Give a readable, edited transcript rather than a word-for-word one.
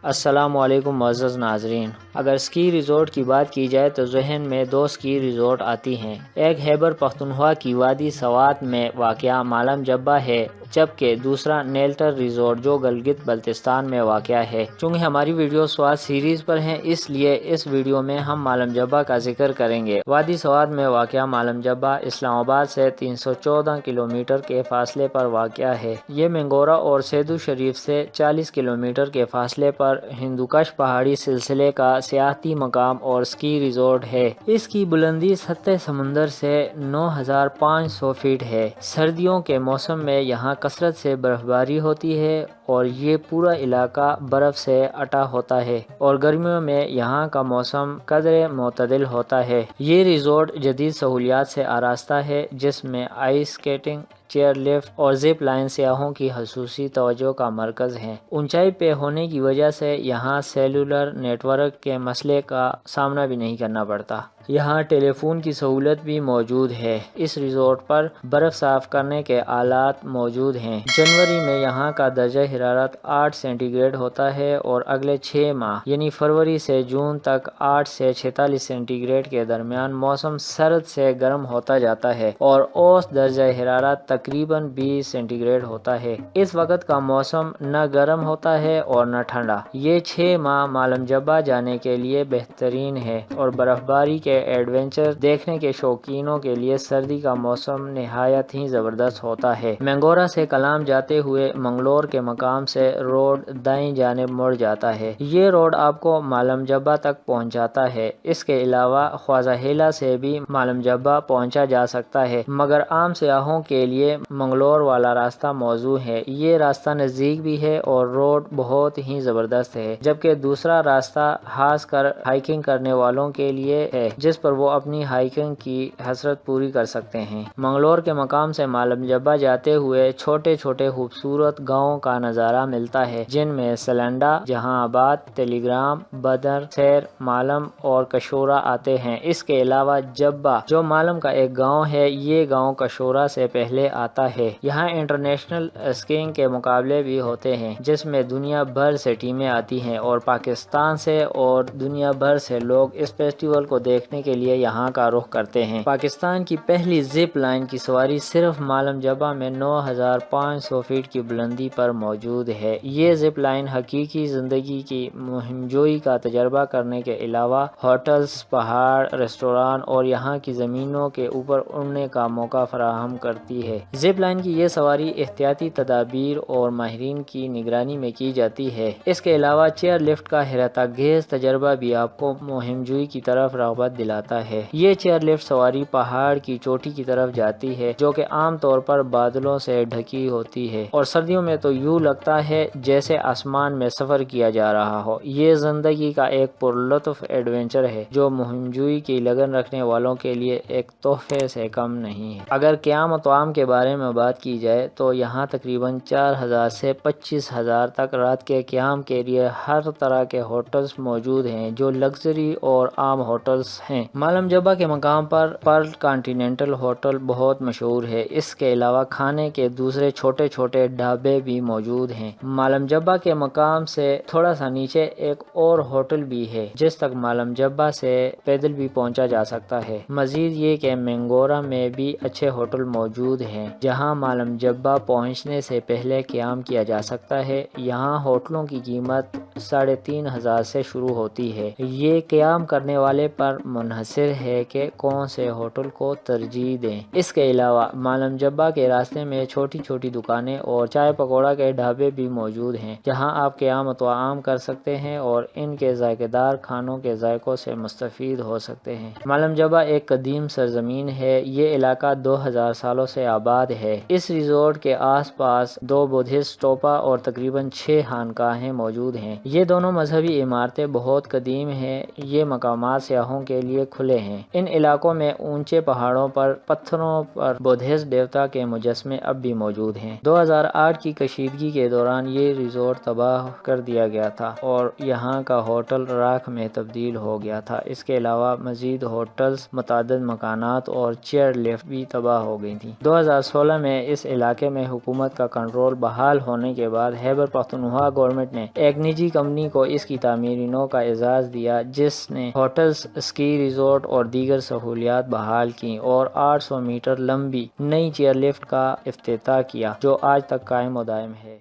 السلام علیکم معزز ناظرین، اگر سکی ریزورٹ کی بات کی جائے تو ذہن میں دو سکی ریزورٹ آتی ہیں۔ ایک خیبر پختونخوا کی وادی سوات میں واقع مالم جبہ ہے، جبکہ دوسرا نیلٹر ریزورٹ جو گلگت بلتستان میں واقع ہے۔ چونکہ ہماری ویڈیو سوات سیریز پر ہیں، اس لیے اس ویڈیو میں ہم مالم جبہ کا ذکر کریں گے۔ وادی سوات میں واقع مالم جبہ اسلام آباد سے 314 کلومیٹر کے فاصلے پر واقع ہے۔ یہ مینگورہ اور سیدو شریف سے 40 کلومیٹر کے فاصلے پر ہندوکش پہاڑی سلسلے کا سیاحتی مقام اور سکی ریزورٹ ہے۔ اس کی بلندی سطح سمندر سے 9500 فٹ ہے۔ سردیوں کے موسم میں یہاں کثرت سے برف باری ہوتی ہے اور یہ پورا علاقہ برف سے اٹا ہوتا ہے، اور گرمیوں میں یہاں کا موسم قدرے معتدل ہوتا ہے۔ یہ ریزورٹ جدید سہولیات سے آراستہ ہے، جس میں آئس سکیٹنگ، چیئر لفٹ اور زپ لائن سیاحوں کی خصوصی توجہ کا مرکز ہیں۔ اونچائی پہ ہونے کی وجہ سے یہاں سیلولر نیٹ ورک کے مسئلے کا سامنا بھی نہیں کرنا پڑتا۔ یہاں ٹیلی فون کی سہولت بھی موجود ہے۔ اس ریزورٹ پر برف صاف کرنے کے آلات موجود ہیں۔ جنوری میں یہاں کا درجہ حرارت 8 سینٹی گریڈ ہوتا ہے اور اگلے 6 ماہ یعنی فروری سے جون تک 8 سے 46 سینٹی گریڈ کے درمیان موسم سرد سے گرم ہوتا جاتا ہے اور اوسط درجہ حرارت تقریباً 20 سینٹی گریڈ ہوتا ہے۔ اس وقت کا موسم نہ گرم ہوتا ہے اور نہ ٹھنڈا۔ یہ 6 ماہ مالم جبہ جانے کے لیے بہترین ہے اور برف باری کے ایڈونچر دیکھنے کے شوقینوں کے لیے سردی کا موسم نہایت ہی زبردست ہوتا ہے۔ مینگورہ سے کلام جاتے ہوئے منگلور کے مقام سے روڈ دائیں جانب مڑ جاتا ہے۔ یہ روڈ آپ کو مالم جبہ تک پہنچاتا ہے۔ اس کے علاوہ خواجہ ہیلا سے بھی مالم جبہ پہنچا جا سکتا ہے، مگر عام سیاحوں کے لیے منگلور والا راستہ موزوں ہے۔ یہ راستہ نزدیک بھی ہے اور روڈ بہت ہی زبردست ہے، جبکہ دوسرا راستہ خاص کر ہائیکنگ کرنے والوں کے لیے ہے، جس پر وہ اپنی ہائیکنگ کی حسرت پوری کر سکتے ہیں۔ منگلور کے مقام سے مالم جبہ جاتے ہوئے چھوٹے چھوٹے خوبصورت گاؤں کا نظارہ ملتا ہے، جن میں سلنڈا، جہاں آباد، ٹیلی گرام، بدر، سیر، مالم اور کشورہ آتے ہیں۔ اس کے علاوہ جبہ جو مالم کا ایک گاؤں ہے، یہ گاؤں کشورہ سے پہلے آتا ہے۔ یہاں انٹرنیشنل اسکیئنگ کے مقابلے بھی ہوتے ہیں، جس میں دنیا بھر سے ٹیمیں آتی ہیں اور پاکستان سے اور دنیا بھر سے لوگ اس فیسٹیول کو دیکھنے کے لیے یہاں کا رخ کرتے ہیں۔ پاکستان کی پہلی زپ لائن کی سواری صرف مالم جبہ میں 9500 فٹ کی بلندی پر موجود ہے۔ یہ زپ لائن حقیقی زندگی کی مہم جوئی کا تجربہ کرنے کے علاوہ ہوٹلز، پہاڑ، ریسٹوران اور یہاں کی زمینوں کے اوپر اڑنے کا موقع فراہم کرتی ہے۔ زپ لائن کی یہ سواری احتیاطی تدابیر اور ماہرین کی نگرانی میں کی جاتی ہے۔ اس کے علاوہ چیئر لفٹ کا حیرت انگیز تجربہ بھی آپ کو مہم جوئی کی طرف رغبت دلاتا ہے۔ یہ چیئر لفٹ سواری پہاڑ کی چوٹی کی طرف جاتی ہے، جو کہ عام طور پر بادلوں سے ڈھکی ہوتی ہے، اور سردیوں میں تو یوں لگتا ہے جیسے آسمان میں سفر کیا جا رہا ہو۔ یہ زندگی کا ایک پرلطف ایڈونچر ہے، جو مہم جوئی کی لگن رکھنے والوں کے لیے ایک تحفے سے کم نہیں ہے۔ اگر قیام و طعام کے بارے میں بات کی جائے تو یہاں تقریباً 4000 سے 25000 تک رات کے قیام کے لیے ہر طرح کے ہوٹلز موجود ہیں، جو لگژری اور عام ہوٹلز ہیں۔ مالم جبہ کے مقام پر پرل کانٹیننٹل ہوٹل بہت مشہور ہے۔ اس کے علاوہ کھانے کے دوسرے چھوٹے چھوٹے ڈھابے بھی موجود ہیں۔ مالم جبہ کے مقام سے تھوڑا سا نیچے ایک اور ہوٹل بھی ہے، جس تک مالم جبہ سے پیدل بھی پہنچا جا سکتا ہے۔ مزید یہ کہ مینگورہ میں بھی اچھے ہوٹل موجود ہیں، جہاں مالم جبہ پہنچنے سے پہلے قیام کیا جا سکتا ہے۔ یہاں ہوٹلوں کی قیمت 3500 سے شروع ہوتی ہے۔ یہ قیام کرنے والے پر منحصر ہے کہ کون سے ہوٹل کو ترجیح دیں۔ اس کے علاوہ مالم جبہ کے راستے میں چھوٹی چھوٹی دکانیں اور چائے پکوڑا کے ڈھابے بھی موجود ہیں، جہاں آپ قیام و طعام کر سکتے ہیں اور ان کے ذائقہ دار کھانوں کے ذائقوں سے مستفید ہو سکتے ہیں۔ مالم جبہ ایک قدیم سرزمین ہے۔ یہ علاقہ 2000 سالوں سے آباد ہے۔ اس ریزورٹ کے آس پاس 2 بدھسٹ ٹوپا اور تقریباً 6 خانقاہیں موجود ہیں۔ یہ دونوں مذہبی عمارتیں بہت قدیم ہیں۔ یہ مقامات سیاحوں کے لیے کھلے ہیں۔ ان علاقوں میں اونچے پہاڑوں پر پتھروں پر بدھسٹ دیوتا کے مجسمے اب بھی موجود ہیں۔ 2008 کی کشیدگی کے دوران یہ ریزورٹ تباہ کر دیا گیا تھا اور یہاں کا ہوٹل راکھ میں تبدیل ہو گیا تھا۔ اس کے علاوہ مزید ہوٹلز، متعدد مکانات اور چیئر لفٹ بھی تباہ ہو گئی تھیں۔ 2016 میں اس علاقے میں حکومت کا کنٹرول بحال ہونے کے بعد خیبر پختونخوا گورنمنٹ نے ایک نجی کمپنی کو اس کی تعمیری نو کا اعزاز دیا، جس نے ہوٹلز، اسکی ریزورٹ اور دیگر سہولیات بحال کی اور 800 میٹر لمبی نئی چیئر لفٹ کا افتتاح کیا، جو آج تک قائم و دائم ہے۔